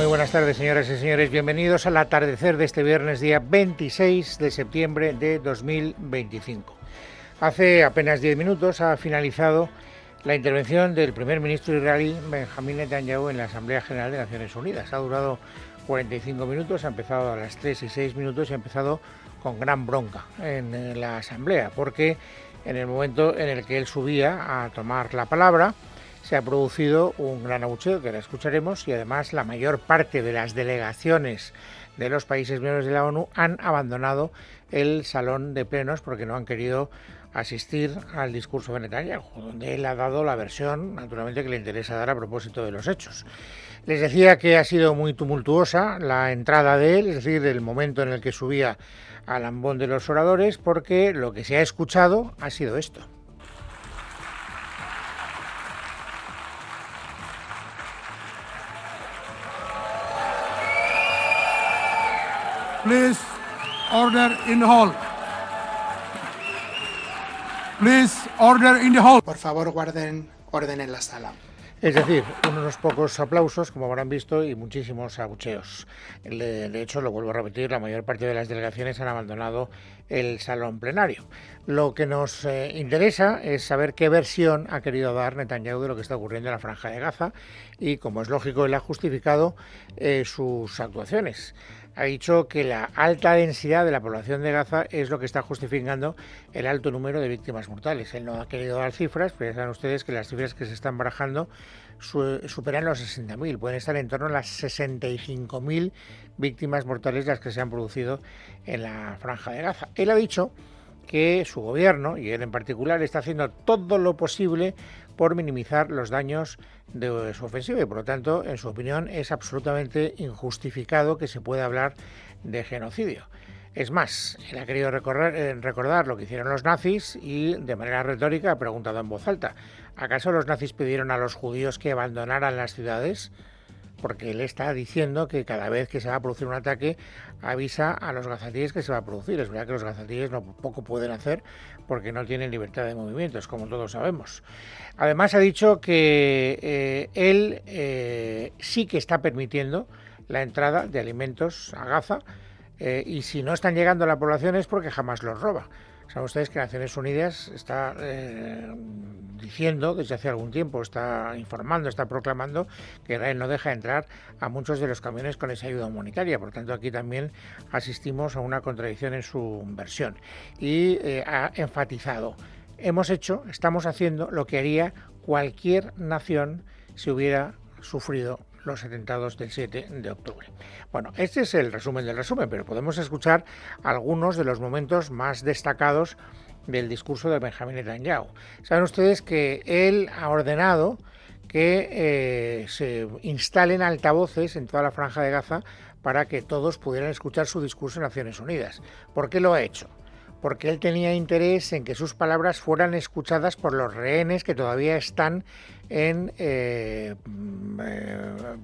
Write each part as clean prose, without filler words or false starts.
buenas tardes, señoras y señores. Bienvenidos al atardecer de este viernes, día 26 de septiembre de 2025. Hace apenas 10 minutos ha finalizado la intervención del primer ministro israelí, Benjamín Netanyahu, en la Asamblea General de Naciones Unidas. Ha durado 45 minutos, ha empezado a las 3 y 6 minutos y ha empezado con gran bronca en la Asamblea, porque en el momento en el que él subía a tomar la palabra, se ha producido un gran abucheo que ahora escucharemos, y además la mayor parte de las delegaciones de los países miembros de la ONU han abandonado el salón de plenos porque no han querido asistir al discurso de Netanyahu, donde él ha dado la versión, naturalmente, que le interesa dar a propósito de los hechos. Les decía que ha sido muy tumultuosa la entrada de él, es decir, el momento en el que subía al ambón de los oradores, porque lo que se ha escuchado ha sido esto. Please, order in the hall. Please, order in the hall. Por favor, guarden orden en la sala. Es decir, unos pocos aplausos, como habrán visto, y muchísimos abucheos. De hecho, lo vuelvo a repetir, la mayor parte de las delegaciones han abandonado el salón plenario. Lo que nos interesa es saber qué versión ha querido dar Netanyahu de lo que está ocurriendo en la Franja de Gaza y, como es lógico, él ha justificado sus actuaciones. Ha dicho que la alta densidad de la población de Gaza es lo que está justificando el alto número de víctimas mortales. Él no ha querido dar cifras, pero ya saben ustedes que las cifras que se están barajando superan los 60.000, pueden estar en torno a las 65.000 víctimas mortales las que se han producido en la Franja de Gaza. Él ha dicho que su gobierno, y él en particular, está haciendo todo lo posible por minimizar los daños de su ofensiva y, por lo tanto, en su opinión, es absolutamente injustificado que se pueda hablar de genocidio. Es más, él ha querido recordar lo que hicieron los nazis y, de manera retórica, ha preguntado en voz alta: ¿acaso los nazis pidieron a los judíos que abandonaran las ciudades? Porque él está diciendo que cada vez que se va a producir un ataque avisa a los gazatíes que se va a producir. Es verdad que los gazatíes poco pueden hacer porque no tienen libertad de movimientos, como todos sabemos. Además ha dicho que él sí que está permitiendo la entrada de alimentos a Gaza y si no están llegando a la población es porque jamás los roba. Saben ustedes que Naciones Unidas está diciendo desde hace algún tiempo, está informando, está proclamando que Israel no deja entrar a muchos de los camiones con esa ayuda humanitaria. Por tanto, aquí también asistimos a una contradicción en su versión. Y ha enfatizado: estamos haciendo lo que haría cualquier nación si hubiera sufrido los atentados del 7 de octubre. Bueno, este es el resumen del resumen, pero podemos escuchar algunos de los momentos más destacados del discurso de Benjamín Netanyahu. Saben ustedes que él ha ordenado que se instalen altavoces en toda la Franja de Gaza para que todos pudieran escuchar su discurso en Naciones Unidas. ¿Por qué lo ha hecho? Porque él tenía interés en que sus palabras fueran escuchadas por los rehenes que todavía están en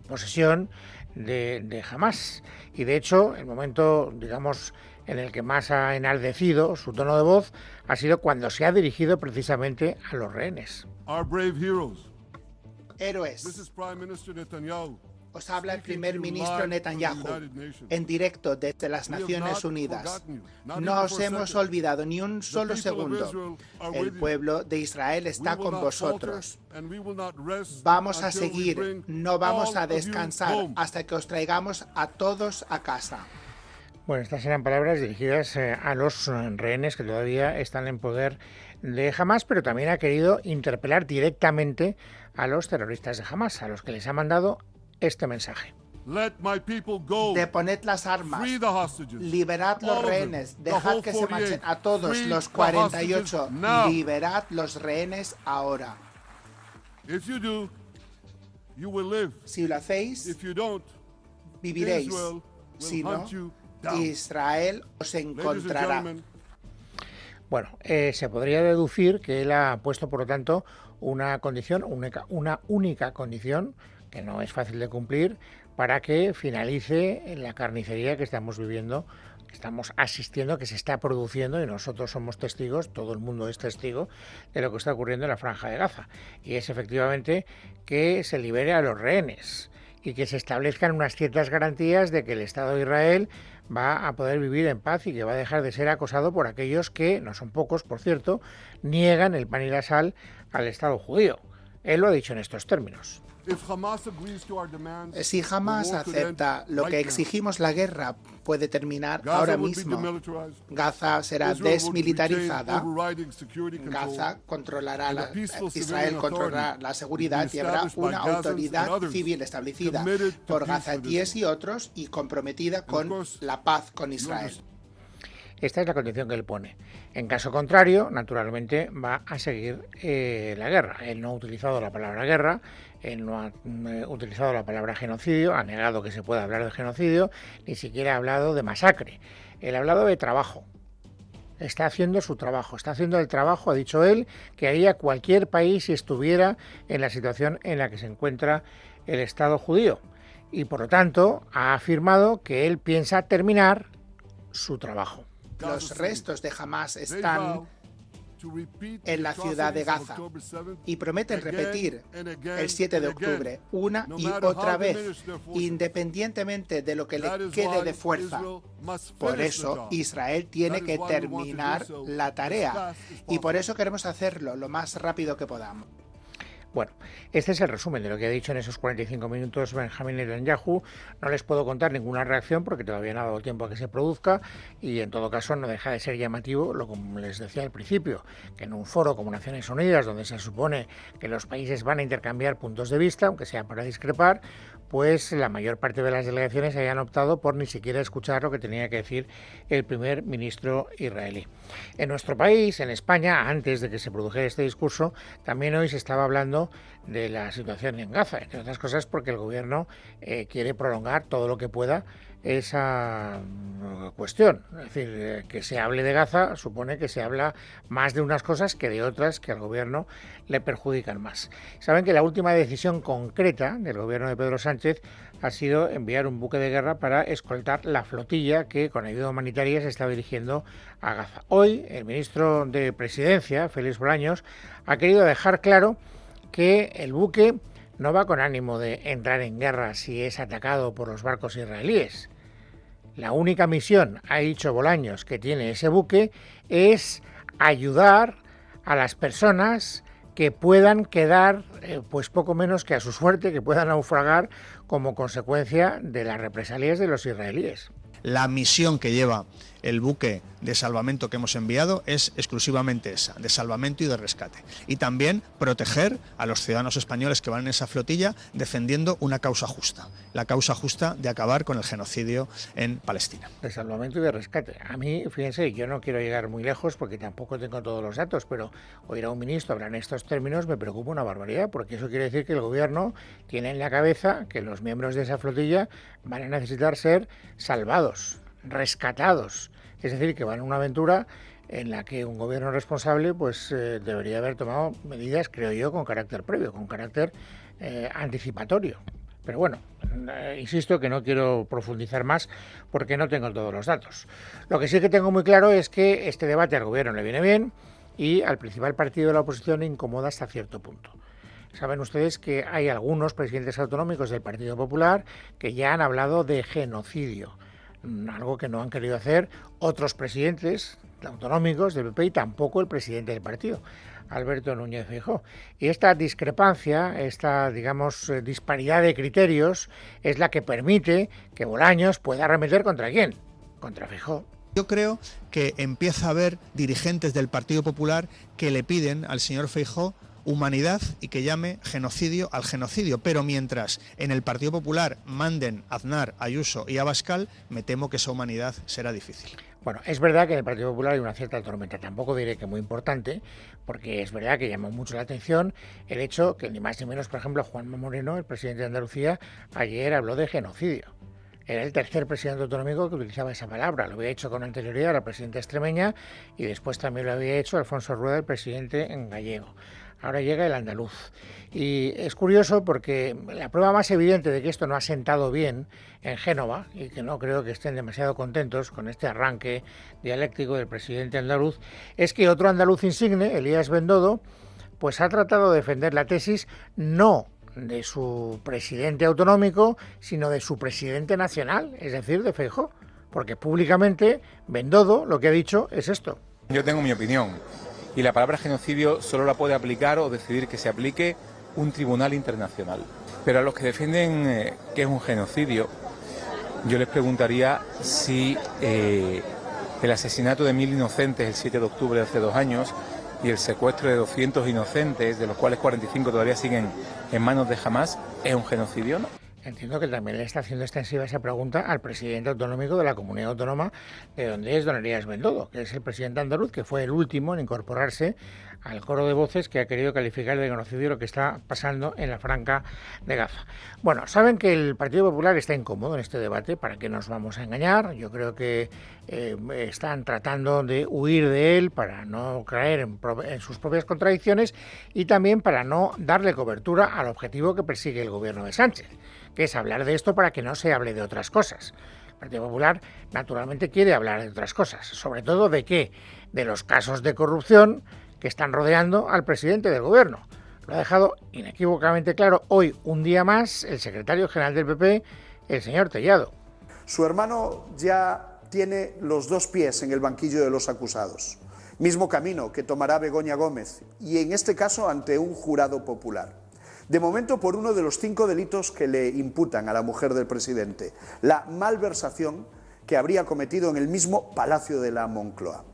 posesión de Hamás. Y de hecho, el momento, digamos, en el que más ha enardecido su tono de voz ha sido cuando se ha dirigido precisamente a los rehenes. Our brave heroes. Héroes. This is Prime Minister Netanyahu. Os habla el primer ministro Netanyahu en directo desde las Naciones Unidas. No os hemos olvidado ni un solo segundo. El pueblo de Israel está con vosotros. Vamos a seguir, no vamos a descansar hasta que os traigamos a todos a casa. Bueno, estas eran palabras dirigidas a los rehenes que todavía están en poder de Hamás, pero también ha querido interpelar directamente a los terroristas de Hamás, a los que les ha mandado este mensaje. Deponed las armas, liberad los rehenes, dejad que se marchen a todos los 48, liberad los rehenes ahora. Si lo hacéis, viviréis. Si no, Israel os encontrará. Bueno, se podría deducir que él ha puesto, por lo tanto, una única condición, que no es fácil de cumplir, para que finalice la carnicería que estamos viviendo, que estamos asistiendo, que se está produciendo, y nosotros somos testigos, todo el mundo es testigo de lo que está ocurriendo en la Franja de Gaza. Y es efectivamente que se libere a los rehenes. y que se establezcan unas ciertas garantías de que el Estado de Israel va a poder vivir en paz y que va a dejar de ser acosado por aquellos que, no son pocos, por cierto, niegan el pan y la sal al Estado judío. Él lo ha dicho en estos términos. Si Hamas acepta lo que exigimos, la guerra puede terminar ahora mismo. Gaza será desmilitarizada. Gaza controlará Israel controlará la seguridad y habrá una autoridad civil establecida por gazatíes y otros y comprometida con la paz con Israel. Esta es la condición que él pone. En caso contrario, naturalmente, va a seguir la guerra. Él no ha utilizado la palabra guerra, él no ha utilizado la palabra genocidio, ha negado que se pueda hablar de genocidio, ni siquiera ha hablado de masacre. Él ha hablado de trabajo. Está haciendo su trabajo, está haciendo el trabajo, ha dicho él, que haría cualquier país si estuviera en la situación en la que se encuentra el Estado judío. Y por lo tanto, ha afirmado que él piensa terminar su trabajo. Los restos de Hamas están en la ciudad de Gaza y prometen repetir el 7 de octubre una y otra vez, independientemente de lo que le quede de fuerza. Por eso Israel tiene que terminar la tarea y por eso queremos hacerlo lo más rápido que podamos. Bueno, este es el resumen de lo que ha dicho en esos 45 minutos Benjamin Netanyahu. No les puedo contar ninguna reacción porque todavía no ha dado tiempo a que se produzca y en todo caso no deja de ser llamativo, lo como les decía al principio, que en un foro como Naciones Unidas, donde se supone que los países van a intercambiar puntos de vista, aunque sea para discrepar, pues la mayor parte de las delegaciones hayan optado por ni siquiera escuchar lo que tenía que decir el primer ministro israelí. En nuestro país, en España, antes de que se produjera este discurso, también hoy se estaba hablando de la situación en Gaza, entre otras cosas porque el gobierno quiere prolongar todo lo que pueda esa cuestión. Es decir, que se hable de Gaza supone que se habla más de unas cosas que de otras que al gobierno le perjudican más. Saben que la última decisión concreta del gobierno de Pedro Sánchez ha sido enviar un buque de guerra para escoltar la flotilla que con ayuda humanitaria se está dirigiendo a Gaza. Hoy el ministro de Presidencia, Félix Bolaños, ha querido dejar claro que el buque no va con ánimo de entrar en guerra si es atacado por los barcos israelíes. La única misión, ha dicho Bolaños, que tiene ese buque es ayudar a las personas que puedan quedar pues poco menos que a su suerte, que puedan naufragar como consecuencia de las represalias de los israelíes. La misión que lleva el buque de salvamento que hemos enviado es exclusivamente esa, de salvamento y de rescate. Y también proteger a los ciudadanos españoles que van en esa flotilla defendiendo una causa justa, la causa justa de acabar con el genocidio en Palestina. De salvamento y de rescate. A mí, fíjense, yo no quiero llegar muy lejos porque tampoco tengo todos los datos, pero oír a un ministro hablar en estos términos me preocupa una barbaridad, porque eso quiere decir que el gobierno tiene en la cabeza que los miembros de esa flotilla van a necesitar ser salvados, rescatados. Es decir, que van a una aventura en la que un gobierno responsable pues debería haber tomado medidas, creo yo, con carácter previo, con carácter anticipatorio. Pero bueno, insisto que no quiero profundizar más porque no tengo todos los datos. Lo que sí que tengo muy claro es que este debate al gobierno le viene bien y al principal partido de la oposición le incomoda hasta cierto punto. Saben ustedes que hay algunos presidentes autonómicos del Partido Popular que ya han hablado de genocidio, algo que no han querido hacer otros presidentes autonómicos del PP y tampoco el presidente del partido, Alberto Núñez Feijóo. Y esta discrepancia, esta, digamos, disparidad de criterios es la que permite que Bolaños pueda arremeter ¿contra quién? Contra Feijóo. Yo creo que empieza a haber dirigentes del Partido Popular que le piden al señor Feijóo humanidad y que llame genocidio al genocidio, pero mientras en el Partido Popular manden Aznar, Ayuso y Abascal, me temo que esa humanidad será difícil. Bueno, es verdad que en el Partido Popular hay una cierta tormenta, tampoco diré que muy importante, porque es verdad que llamó mucho la atención el hecho que ni más ni menos, por ejemplo, Juanma Moreno, el presidente de Andalucía, ayer habló de genocidio. Era el tercer presidente autonómico que utilizaba esa palabra. Lo había hecho con anterioridad la presidenta extremeña y después también lo había hecho Alfonso Rueda, el presidente en gallego. Ahora llega el andaluz. Y es curioso porque la prueba más evidente de que esto no ha sentado bien en Génova, y que no creo que estén demasiado contentos con este arranque dialéctico del presidente andaluz, es que otro andaluz insigne, Elías Bendodo, pues ha tratado de defender la tesis no de su presidente autonómico, sino de su presidente nacional, es decir, de Feijóo. Porque públicamente Bendodo lo que ha dicho es esto. Yo tengo mi opinión y la palabra genocidio solo la puede aplicar o decidir que se aplique un tribunal internacional. Pero a los que defienden que es un genocidio, yo les preguntaría si el asesinato de 1000 inocentes el 7 de octubre de hace 2 años y el secuestro de 200 inocentes, de los cuales 45 todavía siguen en manos de Hamás, es un genocidio, ¿no? Entiendo que también le está haciendo extensiva esa pregunta al presidente autonómico de la comunidad autónoma de donde es don Elías Bendodo, que es el presidente andaluz, que fue el último en incorporarse al coro de voces que ha querido calificar de genocidio lo que está pasando en la Franja de Gaza. Bueno, saben que el Partido Popular está incómodo en este debate, ¿para qué nos vamos a engañar? Yo creo que están tratando de huir de él para no caer en sus propias contradicciones y también para no darle cobertura al objetivo que persigue el gobierno de Sánchez, que es hablar de esto para que no se hable de otras cosas. El Partido Popular naturalmente quiere hablar de otras cosas, sobre todo de qué, de los casos de corrupción que están rodeando al presidente del gobierno. Lo ha dejado inequívocamente claro hoy, un día más, el secretario general del PP, el señor Tellado. Su hermano ya tiene los 2 pies en el banquillo de los acusados, mismo camino que tomará Begoña Gómez, y en este caso ante un jurado popular. De momento por uno de los 5 delitos que le imputan a la mujer del presidente, la malversación que habría cometido en el mismo Palacio de la Moncloa.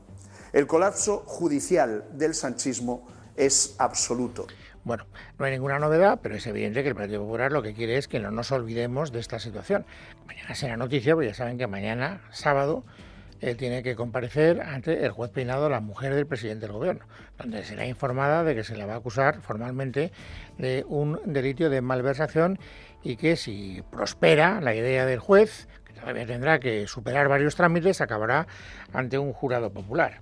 El colapso judicial del sanchismo es absoluto. Bueno, no hay ninguna novedad, pero es evidente que el Partido Popular lo que quiere es que no nos olvidemos de esta situación. Mañana será noticia, porque ya saben que mañana, sábado, tiene que comparecer ante el juez Peinado, la mujer del presidente del gobierno, donde será informada de que se la va a acusar formalmente de un delito de malversación y que si prospera la idea del juez, que todavía tendrá que superar varios trámites, acabará ante un jurado popular.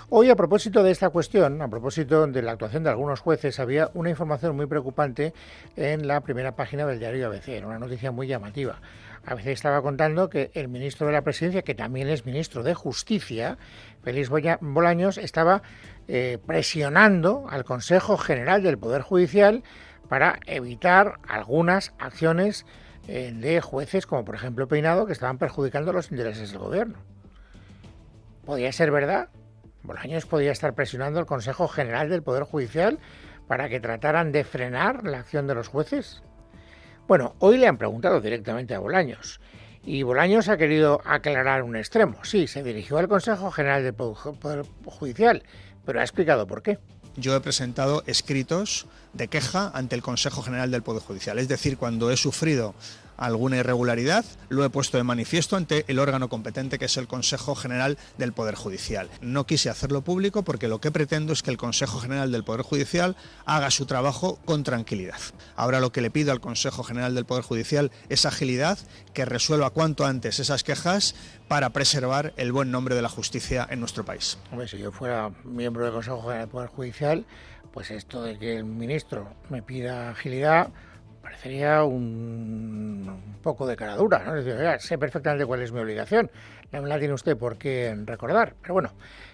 Hoy, a propósito de esta cuestión, a propósito de la actuación de algunos jueces, había una información muy preocupante en la primera página del diario ABC, era una noticia muy llamativa. ABC estaba contando que el ministro de la Presidencia, que también es ministro de Justicia, Félix Bolaños, estaba presionando al Consejo General del Poder Judicial para evitar algunas acciones de jueces, como por ejemplo Peinado, que estaban perjudicando los intereses del gobierno. ¿Podría ser verdad? Bolaños podía estar presionando al Consejo General del Poder Judicial para que trataran de frenar la acción de los jueces. Bueno, hoy le han preguntado directamente a Bolaños y Bolaños ha querido aclarar un extremo. Sí, se dirigió al Consejo General del Poder Judicial, pero ha explicado por qué. Yo he presentado escritos de queja ante el Consejo General del Poder Judicial. Es decir, cuando he sufrido alguna irregularidad, lo he puesto de manifiesto ante el órgano competente, que es el Consejo General del Poder Judicial. No quise hacerlo público porque lo que pretendo es que el Consejo General del Poder Judicial haga su trabajo con tranquilidad. Ahora lo que le pido al Consejo General del Poder Judicial es agilidad, que resuelva cuanto antes esas quejas para preservar el buen nombre de la justicia en nuestro país. Hombre, si yo fuera miembro del Consejo General del Poder Judicial, pues esto de que el ministro me pida agilidad parecería un poco de cara dura, ¿no? Es decir, oiga, sé perfectamente cuál es mi obligación, no me la tiene usted por qué recordar. Pero bueno,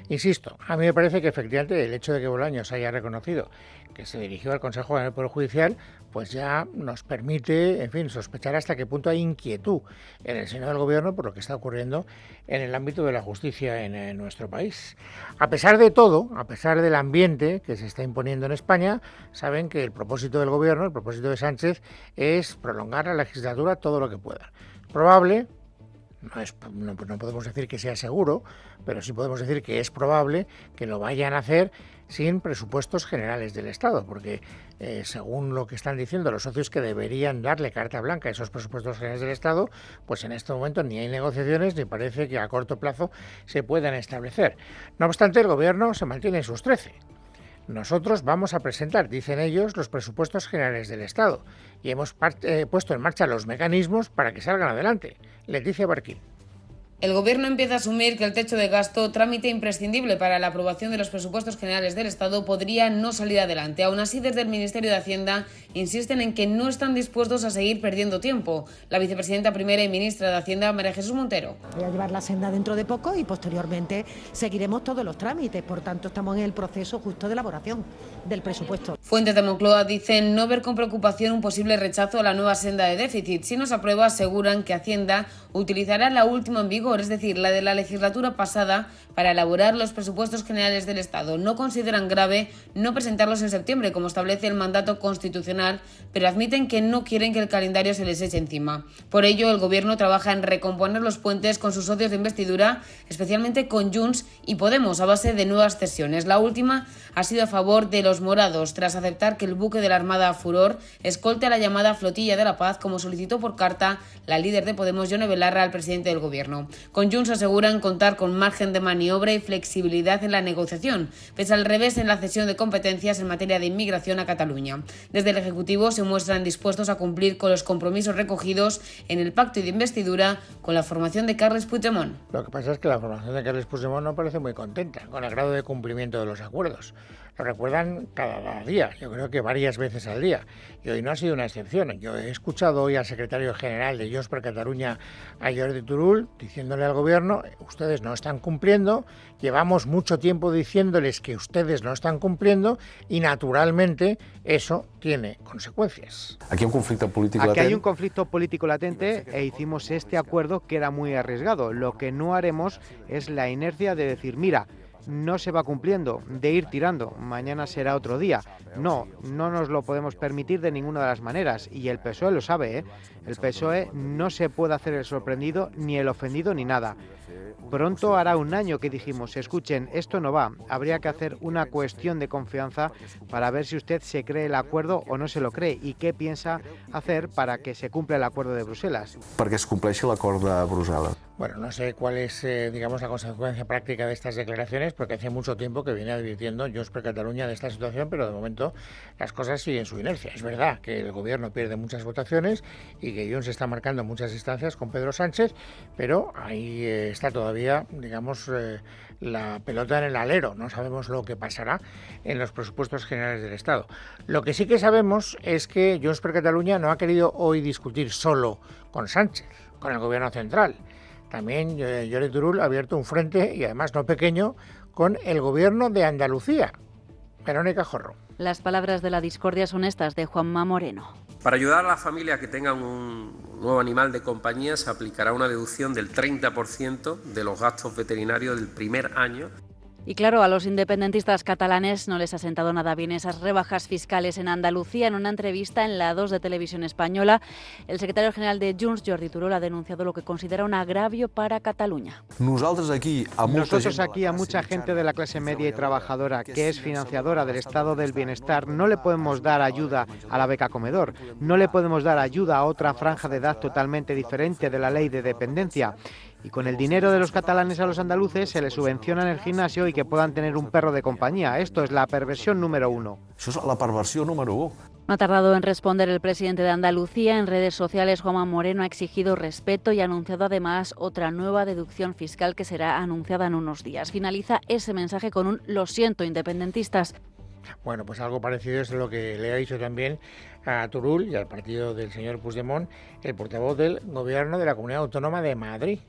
insisto, a mí me parece que efectivamente el hecho de que Bolaños haya reconocido que se dirigió al Consejo General del Poder Judicial, pues ya nos permite, en fin, sospechar hasta qué punto hay inquietud en el seno del gobierno por lo que está ocurriendo en el ámbito de la justicia en nuestro país. A pesar de todo, a pesar del ambiente que se está imponiendo en España, saben que el propósito del gobierno, el propósito de Sánchez, es prolongar la legislatura todo lo que pueda. Probable, no podemos decir que sea seguro, pero sí podemos decir que es probable que lo vayan a hacer sin presupuestos generales del Estado, porque según lo que están diciendo los socios que deberían darle carta blanca a esos presupuestos generales del Estado, pues en este momento ni hay negociaciones ni parece que a corto plazo se puedan establecer. No obstante, el Gobierno se mantiene en sus 13. Nosotros vamos a presentar, dicen ellos, los presupuestos generales del Estado y hemos puesto en marcha los mecanismos para que salgan adelante. Leticia Barquín. El Gobierno empieza a asumir que el techo de gasto, trámite imprescindible para la aprobación de los presupuestos generales del Estado, podría no salir adelante. Aún así, desde el Ministerio de Hacienda insisten en que no están dispuestos a seguir perdiendo tiempo. La vicepresidenta primera y ministra de Hacienda, María Jesús Montero. Voy a llevar la senda dentro de poco y posteriormente seguiremos todos los trámites. Por tanto, estamos en el proceso justo de elaboración del presupuesto. Fuentes de Moncloa dicen no ver con preocupación un posible rechazo a la nueva senda de déficit. Si no se aprueba, aseguran que Hacienda utilizará la última en vigor, es decir, la de la legislatura pasada, para elaborar los presupuestos generales del Estado. No consideran grave no presentarlos en septiembre, como establece el mandato constitucional, pero admiten que no quieren que el calendario se les eche encima. Por ello, el Gobierno trabaja en recomponer los puentes con sus socios de investidura, especialmente con Junts y Podemos, a base de nuevas cesiones. La última ha sido a favor de los morados, tras aceptar que el buque de la Armada Furor escolte a la llamada Flotilla de la Paz, como solicitó por carta la líder de Podemos, Yone Belarra, al presidente del Gobierno. Con Junts aseguran contar con margen de maniobra y flexibilidad en la negociación, pese al revés en la cesión de competencias en materia de inmigración a Cataluña. Desde el Ejecutivo se muestran dispuestos a cumplir con los compromisos recogidos en el pacto de investidura con la formación de Carles Puigdemont. Lo que pasa es que la formación de Carles Puigdemont no parece muy contenta con el grado de cumplimiento de los acuerdos. Lo recuerdan cada día, yo creo que varias veces al día, y hoy no ha sido una excepción. Yo he escuchado hoy al secretario general de Junts per Catalunya, a Jordi Turull, diciéndole al Gobierno: ustedes no están cumpliendo, llevamos mucho tiempo diciéndoles que ustedes no están cumpliendo, y naturalmente eso tiene consecuencias. Aquí hay un conflicto político latente. Aquí hay un conflicto político latente e hicimos este acuerdo que era muy arriesgado. Lo que no haremos es la inercia de decir, mira, no se va cumpliendo, de ir tirando, mañana será otro día. No nos lo podemos permitir de ninguna de las maneras, y el PSOE lo sabe, ¿eh? El PSOE no se puede hacer el sorprendido, ni el ofendido, ni nada. Pronto hará un año que dijimos, escuchen, esto no va, habría que hacer una cuestión de confianza para ver si usted se cree el acuerdo o no se lo cree, y qué piensa hacer para que se cumpla el acuerdo de Bruselas. Perquè es compleixi l'acord de Brussel·les. Bueno, no sé cuál es, digamos, la consecuencia práctica de estas declaraciones, porque hace mucho tiempo que viene advirtiendo Junts per Catalunya de esta situación, pero de momento las cosas siguen su inercia. Es verdad que el Gobierno pierde muchas votaciones y que Junts está marcando muchas instancias con Pedro Sánchez, pero ahí está todavía, digamos, la pelota en el alero. No sabemos lo que pasará en los presupuestos generales del Estado. Lo que sí que sabemos es que Junts per Catalunya no ha querido hoy discutir solo con Sánchez, con el Gobierno central. También Jordi Turull ha abierto un frente, y además no pequeño, con el Gobierno de Andalucía. Verónica Jorro. Las palabras de la discordia son estas de Juanma Moreno. Para ayudar a las familias que tengan un nuevo animal de compañía se aplicará una deducción del 30% de los gastos veterinarios del primer año. Y claro, a los independentistas catalanes no les ha sentado nada bien esas rebajas fiscales en Andalucía. En una entrevista en la 2 de Televisión Española, el secretario general de Junts, Jordi Turull, ha denunciado lo que considera un agravio para Cataluña. Nosotros aquí, a mucha gente de la clase media y trabajadora que es financiadora del estado del bienestar, no le podemos dar ayuda a la beca comedor, no le podemos dar ayuda a otra franja de edad totalmente diferente de la ley de dependencia. Y con el dinero de los catalanes a los andaluces se les subvenciona en el gimnasio y que puedan tener un perro de compañía. Esto es la perversión número 1. Això és la perversió número 1. No ha tardado en responder el presidente de Andalucía. En redes sociales, Juanma Moreno ha exigido respeto y ha anunciado además otra nueva deducción fiscal que será anunciada en unos días. Finaliza ese mensaje con un "lo siento, independentistas". Bueno, pues algo parecido es lo que le ha dicho también a Turull y al partido del señor Puigdemont el portavoz del Gobierno de la Comunidad Autónoma de Madrid,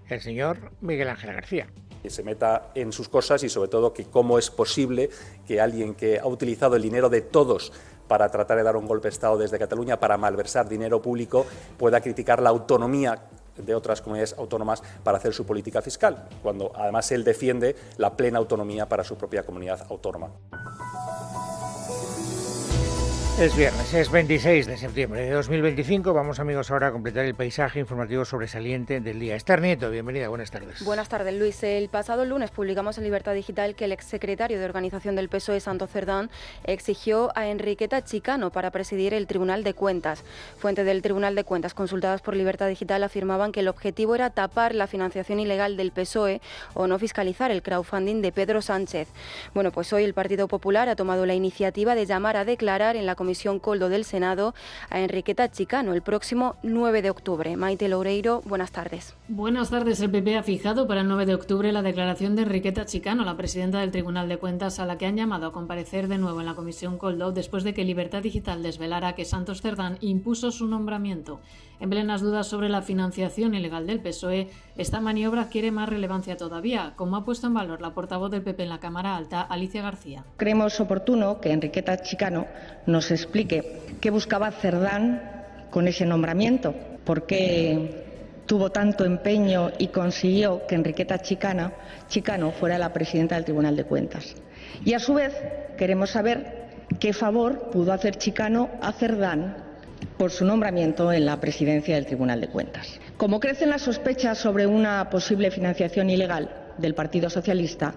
el señor Miguel Ángel García. Que se meta en sus cosas y sobre todo que cómo es posible que alguien que ha utilizado el dinero de todos para tratar de dar un golpe de Estado desde Cataluña, para malversar dinero público, pueda criticar la autonomía de otras comunidades autónomas para hacer su política fiscal, cuando además él defiende la plena autonomía para su propia comunidad autónoma. Es viernes, es 26 de septiembre de 2025. Vamos, amigos, ahora a completar el paisaje informativo sobresaliente del día. Esther Nieto, bienvenida, buenas tardes. Buenas tardes, Luis. El pasado lunes publicamos en Libertad Digital que el exsecretario de Organización del PSOE, Santos Cerdán, exigió a Enriqueta Chicano para presidir el Tribunal de Cuentas. Fuentes del Tribunal de Cuentas consultadas por Libertad Digital afirmaban que el objetivo era tapar la financiación ilegal del PSOE o no fiscalizar el crowdfunding de Pedro Sánchez. Bueno, pues hoy el Partido Popular ha tomado la iniciativa de llamar a declarar en la Comisión Coldo del Senado a Enriqueta Chicano el próximo 9 de octubre. Maite Loureiro, buenas tardes. Buenas tardes. El PP ha fijado para el 9 de octubre la declaración de Enriqueta Chicano, la presidenta del Tribunal de Cuentas, a la que han llamado a comparecer de nuevo en la Comisión Coldo después de que Libertad Digital desvelara que Santos Cerdán impuso su nombramiento. En plenas dudas sobre la financiación ilegal del PSOE, esta maniobra adquiere más relevancia todavía, como ha puesto en valor la portavoz del PP en la Cámara Alta, Alicia García. Creemos oportuno que Enriqueta Chicano nos explique qué buscaba Cerdán con ese nombramiento, por qué tuvo tanto empeño y consiguió que Enriqueta Chicano fuera la presidenta del Tribunal de Cuentas. Y a su vez queremos saber qué favor pudo hacer Chicano a Cerdán por su nombramiento en la presidencia del Tribunal de Cuentas. Como crecen las sospechas sobre una posible financiación ilegal del Partido Socialista,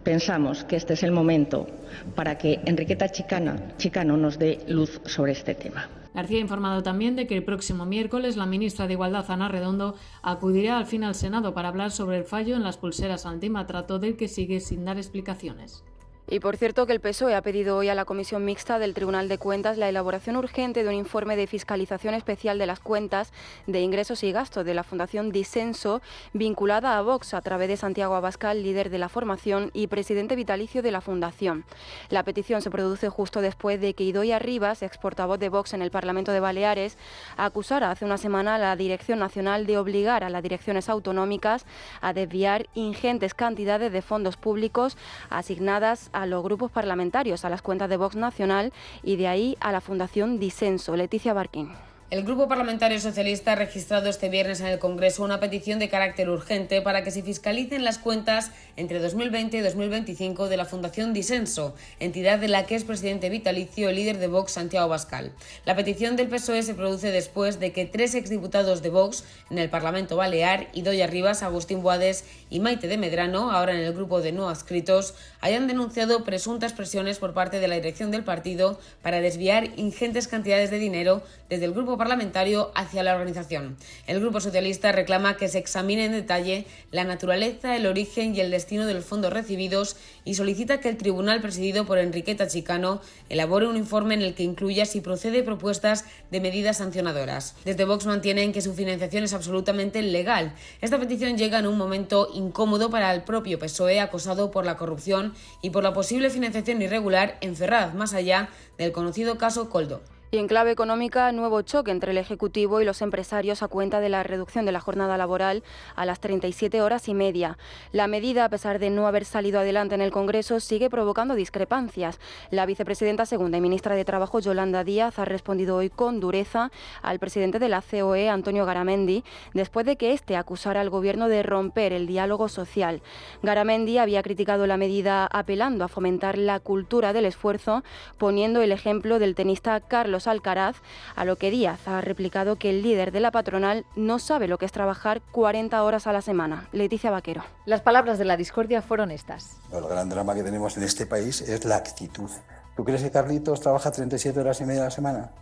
pensamos que este es el momento para que Enriqueta Chicano nos dé luz sobre este tema. García ha informado también de que el próximo miércoles la ministra de Igualdad, Ana Redondo, acudirá al fin al Senado para hablar sobre el fallo en las pulseras antimaltrato del que sigue sin dar explicaciones. Y por cierto que el PSOE ha pedido hoy a la Comisión Mixta del Tribunal de Cuentas la elaboración urgente de un informe de fiscalización especial de las cuentas de ingresos y gastos de la Fundación Disenso, vinculada a Vox a través de Santiago Abascal, líder de la formación y presidente vitalicio de la Fundación. La petición se produce justo después de que Idoia Rivas, ex portavoz de Vox en el Parlamento de Baleares, acusara hace una semana a la Dirección Nacional de obligar a las direcciones autonómicas a desviar ingentes cantidades de fondos públicos asignadas a los grupos parlamentarios, a las cuentas de Vox Nacional y de ahí a la Fundación Disenso. Leticia Barquín. El Grupo Parlamentario Socialista ha registrado este viernes en el Congreso una petición de carácter urgente para que se fiscalicen las cuentas entre 2020 y 2025 de la Fundación Disenso, entidad de la que es presidente vitalicio el líder de Vox, Santiago Abascal. La petición del PSOE se produce después de que 3 exdiputados de Vox en el Parlamento Balear, Idoia Rivas, Agustín Boades y Maite de Medrano, ahora en el grupo de no adscritos, hayan denunciado presuntas presiones por parte de la dirección del partido para desviar ingentes cantidades de dinero desde el grupo parlamentario hacia la organización. El Grupo Socialista reclama que se examine en detalle la naturaleza, el origen y el destino de los fondos recibidos y solicita que el tribunal presidido por Enriqueta Chicano elabore un informe en el que incluya si procede propuestas de medidas sancionadoras. Desde Vox mantienen que su financiación es absolutamente legal. Esta petición llega en un momento incómodo para el propio PSOE, acosado por la corrupción y por la posible financiación irregular en Ferraz, más allá del conocido caso Coldo. Y en clave económica, nuevo choque entre el Ejecutivo y los empresarios a cuenta de la reducción de la jornada laboral a las 37 horas y media. La medida, a pesar de no haber salido adelante en el Congreso, sigue provocando discrepancias. La vicepresidenta segunda y ministra de Trabajo, Yolanda Díaz, ha respondido hoy con dureza al presidente de la COE, Antonio Garamendi, después de que éste acusara al Gobierno de romper el diálogo social. Garamendi había criticado la medida apelando a fomentar la cultura del esfuerzo, poniendo el ejemplo del tenista Carlos Alcaraz, a lo que Díaz ha replicado que el líder de la patronal no sabe lo que es trabajar 40 horas a la semana. Leticia Vaquero. Las palabras de la discordia fueron estas. El gran drama que tenemos en este país es la actitud. ¿Tú crees que Carlitos trabaja 37 horas y media a la semana?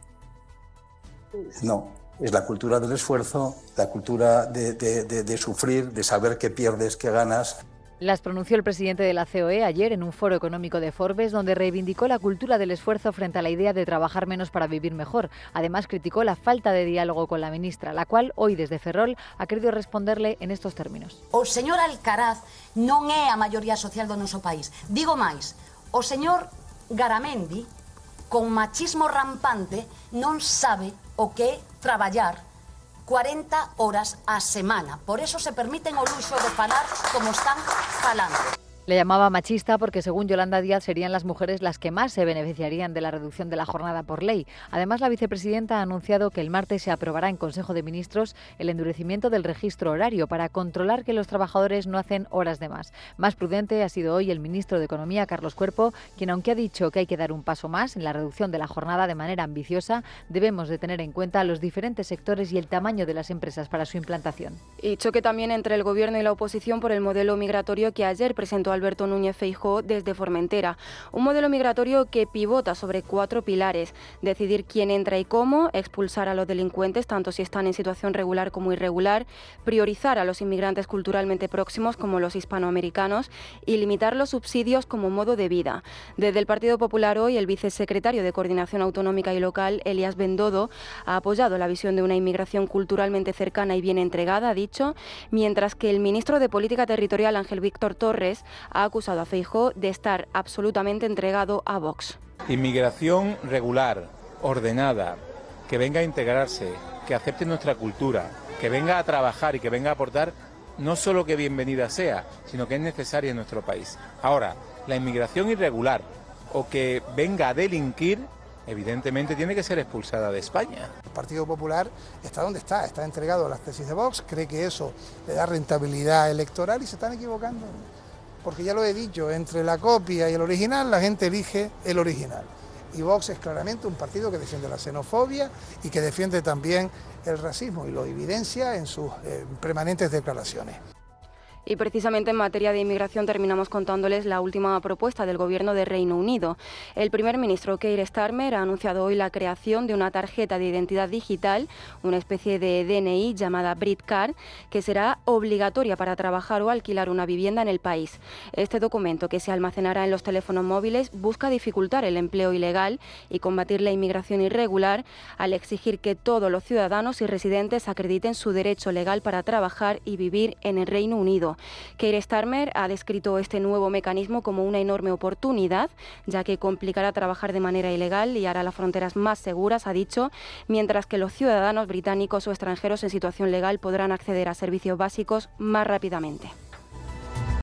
No. Es la cultura del esfuerzo, la cultura de sufrir, de saber qué pierdes, qué ganas. Las pronunció el presidente de la COE ayer en un foro económico de Forbes, donde reivindicó la cultura del esfuerzo frente a la idea de trabajar menos para vivir mejor. Además, criticó la falta de diálogo con la ministra, la cual hoy desde Ferrol ha querido responderle en estos términos. O señor Alcaraz non é a maioría social do noso país. Digo máis, o señor Garamendi, con machismo rampante, non sabe o que é traballar 40 horas a semana. Por eso se permiten o luxo de falar como están falando. Le llamaba machista porque, según Yolanda Díaz, serían las mujeres las que más se beneficiarían de la reducción de la jornada por ley. Además, la vicepresidenta ha anunciado que el martes se aprobará en Consejo de Ministros el endurecimiento del registro horario para controlar que los trabajadores no hacen horas de más. Más prudente ha sido hoy el ministro de Economía, Carlos Cuerpo, quien, aunque ha dicho que hay que dar un paso más en la reducción de la jornada de manera ambiciosa, debemos de tener en cuenta los diferentes sectores y el tamaño de las empresas para su implantación. Y choque también entre el Gobierno y la oposición por el modelo migratorio que ayer presentó presentó Alberto Núñez Feijóo desde Formentera. Un modelo migratorio que pivota sobre 4 pilares: decidir quién entra y cómo, expulsar a los delincuentes, tanto si están en situación regular como irregular, priorizar a los inmigrantes culturalmente próximos como los hispanoamericanos y limitar los subsidios como modo de vida. Desde el Partido Popular hoy, el vicesecretario de Coordinación Autonómica y Local, Elías Bendodo, ha apoyado la visión de una inmigración culturalmente cercana y bien entregada, ha dicho, mientras que el ministro de Política Territorial, Ángel Víctor Torres, ha acusado a Feijóo de estar absolutamente entregado a Vox. Inmigración regular, ordenada, que venga a integrarse, que acepte nuestra cultura, que venga a trabajar y que venga a aportar, no solo que bienvenida sea, sino que es necesaria en nuestro país. Ahora, la inmigración irregular o que venga a delinquir, evidentemente tiene que ser expulsada de España. El Partido Popular está donde está entregado a las tesis de Vox, cree que eso le da rentabilidad electoral y se están equivocando. Porque ya lo he dicho, entre la copia y el original, la gente elige el original. Y Vox es claramente un partido que defiende la xenofobia y que defiende también el racismo, y lo evidencia en sus permanentes declaraciones. Y precisamente en materia de inmigración terminamos contándoles la última propuesta del Gobierno de Reino Unido. El primer ministro Keir Starmer ha anunciado hoy la creación de una tarjeta de identidad digital, una especie de DNI llamada BritCard, que será obligatoria para trabajar o alquilar una vivienda en el país. Este documento, que se almacenará en los teléfonos móviles, busca dificultar el empleo ilegal y combatir la inmigración irregular al exigir que todos los ciudadanos y residentes acrediten su derecho legal para trabajar y vivir en el Reino Unido. Keir Starmer ha descrito este nuevo mecanismo como una enorme oportunidad, ya que complicará trabajar de manera ilegal y hará las fronteras más seguras, ha dicho, mientras que los ciudadanos británicos o extranjeros en situación legal podrán acceder a servicios básicos más rápidamente.